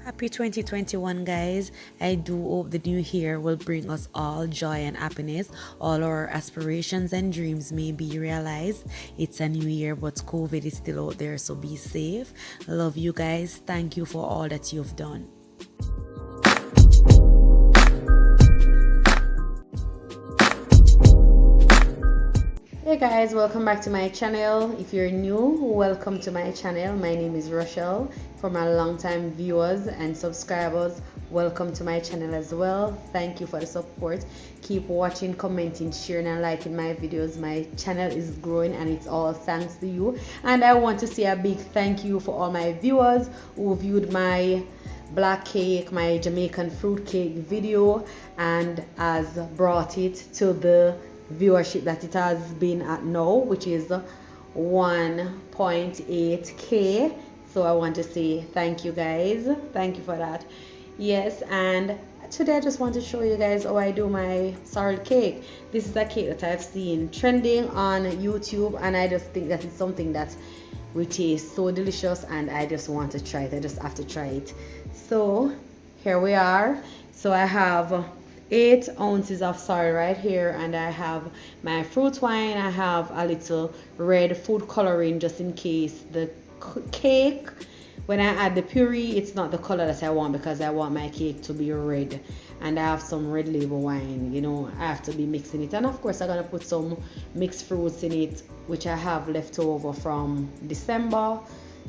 Happy 2021, guys. I do hope the new year will bring us all joy and happiness. All our aspirations and dreams may be realized. It's a new year, but COVID is still out there, so be safe. Love you guys. Thank you for all that you've done. Hey guys, welcome back to my channel. If you're new, welcome to my channel. My name is Rushell. For my longtime viewers and subscribers, welcome to my channel as well. Thank you for the support. Keep watching, commenting, sharing and liking my videos. My channel is growing and it's all thanks to you. And I want to say a big thank you for all my viewers who viewed my black cake, my Jamaican fruit cake video, and has brought it to the viewership that it has been at now, which is 1.8k. So I want to say thank you guys, thank you for that. Yes, and today I just want to show you guys how I do my sorrel cake. This is a cake that I've seen trending on YouTube, and I just think that it's something that will taste so delicious, and I just want to try it. I just have to try it. So here we are. So I have 8 ounces of sorrel right here, and I have my fruit wine. I have a little red food coloring just in case the cake, when I add the puree, it's not the color that I want, because I want my cake to be red. And I have some red label wine, you know, I have to be mixing it. And of course I'm gonna put some mixed fruits in it, which I have left over from December.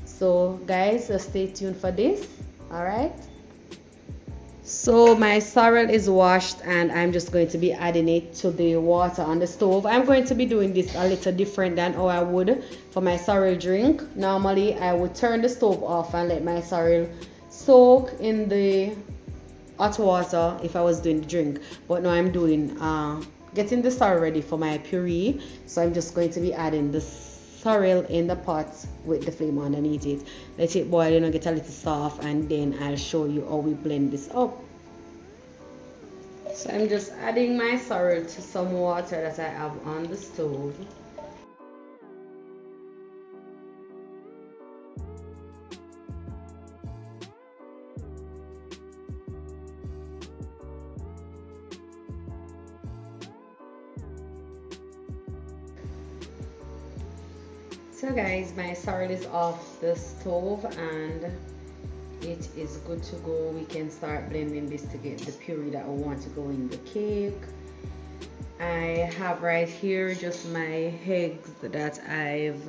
So guys, just stay tuned for this. All right, so my sorrel is washed, and I'm just going to be adding it to the water on the stove. I'm going to be doing this a little different than how I would for my sorrel drink. Normally I would turn the stove off and let my sorrel soak in the hot water if I was doing the drink, but now I'm doing getting the sorrel ready for my puree. So I'm just going to be adding the sorrel in the pot with the flame underneath it. Let it boil, you know, get a little soft, and then I'll show you how we blend this up. So I'm just adding my sorrel to some water that I have on the stove. So guys, my sorrel is off the stove and it is good to go. We can start blending this to get the puree that I want to go in the cake. I have right here just my eggs that I've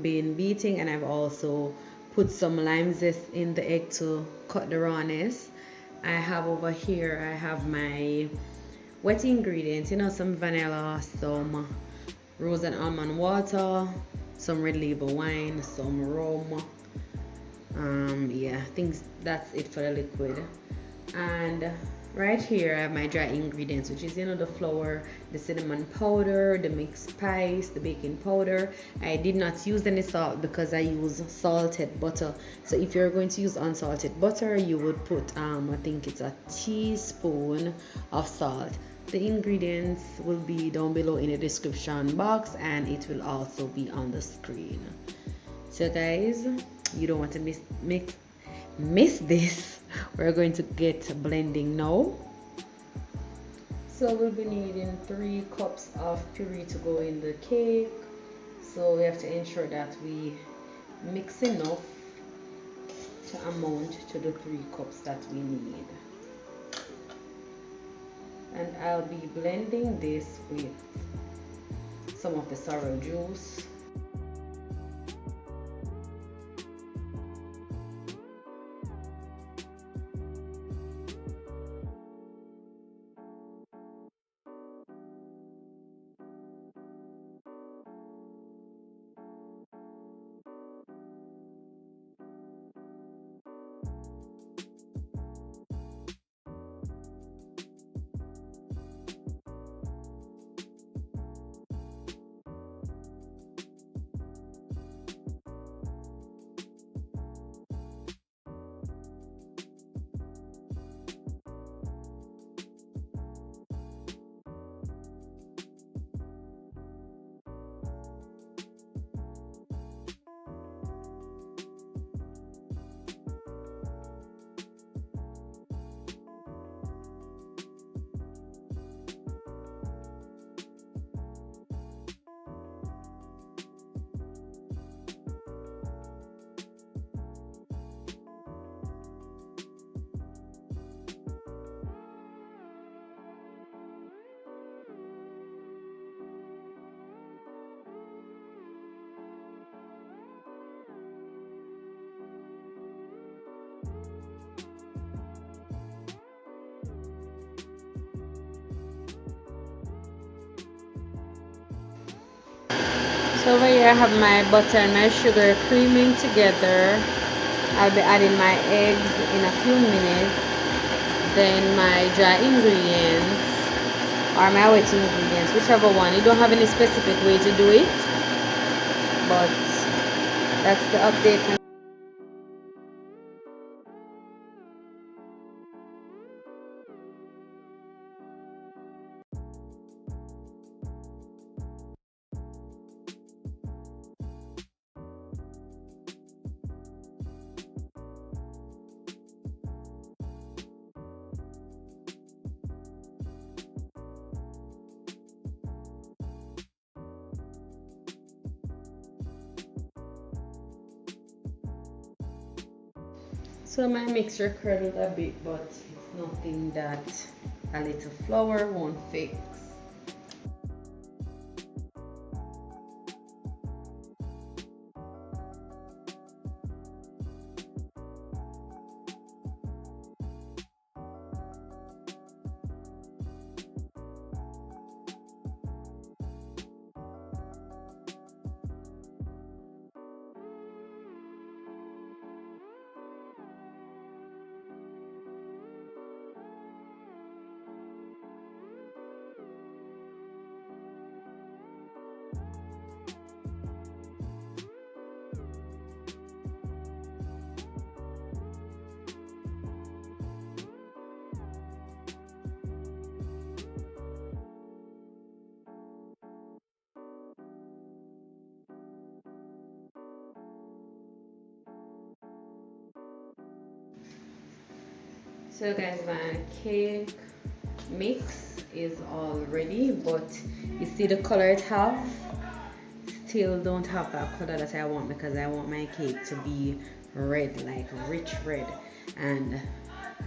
been beating, and I've also put some lime zest in the egg to cut the rawness. I have over here, I have my wet ingredients, you know, some vanilla, some rose and almond water, some red label wine, some rum. Yeah, I think that's it for the liquid. And right here I have my dry ingredients, which is, you know, the flour, the cinnamon powder, the mixed spice, the baking powder. I did not use any salt because I use salted butter. So if you're going to use unsalted butter, you would put I think it's a teaspoon of salt. The ingredients will be down below in the description box, and it will also be on the screen. So guys, you don't want to miss this. We're going to get blending now. So we'll be needing 3 cups of puree to go in the cake. So we have to ensure that we mix enough to amount to the 3 cups that we need. And I'll be blending this with some of the sorrel juice. So over here I have my butter and my sugar creaming together. I'll be adding my eggs in a few minutes, then my dry ingredients or my wet ingredients, whichever one. You don't have any specific way to do it, but that's the update. So my mixture curdled a bit, but it's nothing that a little flour won't fix. So guys, my cake mix is all ready, but you see the color it have? Still don't have that color that I want, because I want my cake to be red, like rich red. And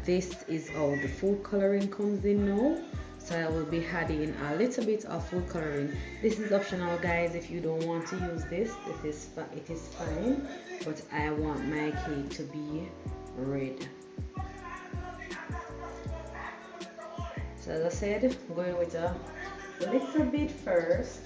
this is how the food coloring comes in now. So I will be adding a little bit of food coloring. This is optional guys. If you don't want to use this, it is fine, but I want my cake to be red. So as I said, I'm going with a little bit first.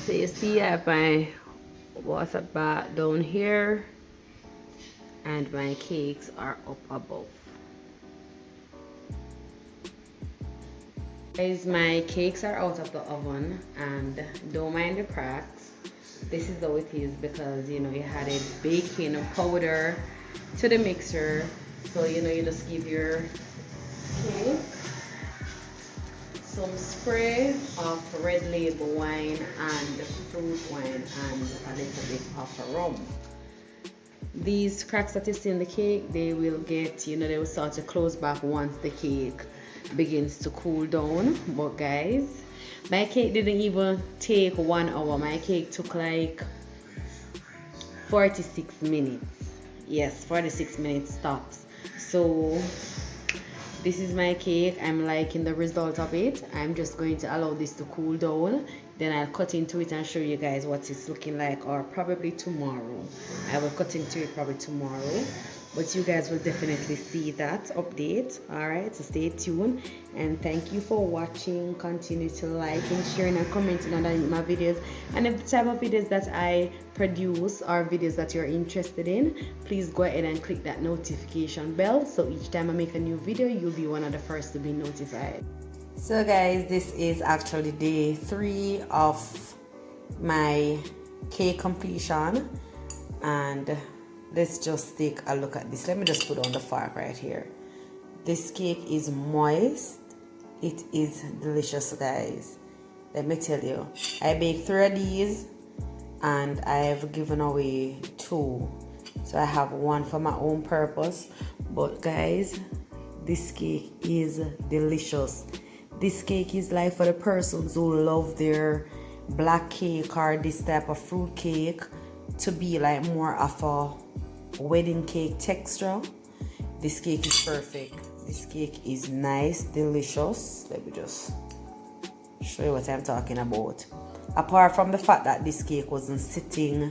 So you see I have my water bath down here and my cakes are up above. Guys, my cakes are out of the oven and don't mind the cracks. This is how it is because you added baking powder to the mixer. So you just give your cake some spray of red label wine and fruit wine and a little bit of rum. These cracks that you see in the cake, they will get, they will start to close back once the cake begins to cool down. But guys, my cake didn't even take 1 hour. My cake took like 46 minutes. Yes, 46 minutes tops. So this is my cake. I'm liking the result of it. I'm just going to allow this to cool down, then I'll cut into it and show you guys what it's looking like, or probably tomorrow. I will cut into it probably tomorrow, but you guys will definitely see that update. All right, so stay tuned, and thank you for watching. Continue to like and sharing and commenting on my videos, and if the type of videos that I produce are videos that you're interested in, please go ahead and click that notification bell, so each time I make a new video, you'll be one of the first to be notified. So guys, this is actually day 3 of my cake completion, and let's just take a look at this. Let me just put on the fork right here. This cake is moist. It is delicious, guys. Let me tell you, I baked 3 of these and I've given away 2, so I have 1 for my own purpose. But guys, this cake is delicious. This cake is like for the persons who love their black cake or this type of fruit cake to be like more of a wedding cake texture. This cake is perfect. This cake is nice, delicious. Let me just show you what I'm talking about. Apart from the fact that this cake wasn't sitting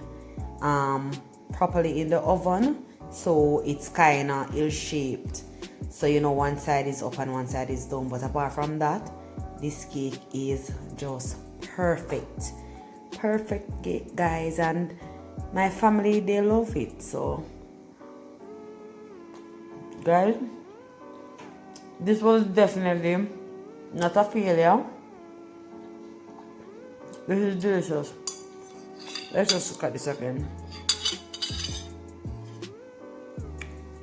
properly in the oven, so it's kind of ill-shaped. So one side is up and one side is down, but apart from that, this cake is just perfect. Perfect cake, guys, and my family, they love it. So guys, this was definitely not a failure. This is delicious. Let's just look at this again.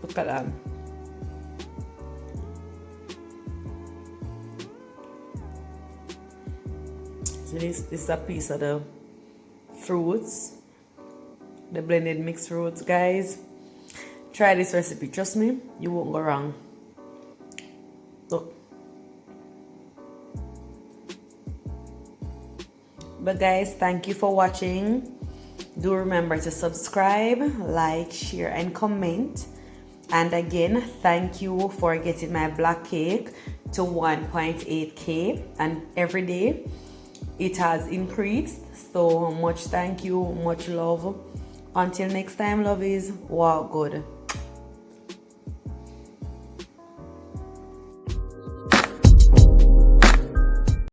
Look at that. So this is a piece of the fruits, the blended mixed fruits, guys. Try this recipe, trust me, you won't go wrong. Look. But guys, thank you for watching. Do remember to subscribe, like, share, and comment. And again, thank you for getting my black cake to 1.8K, and every day it has increased. So much thank you, much love. Until next time, lovies, walk good.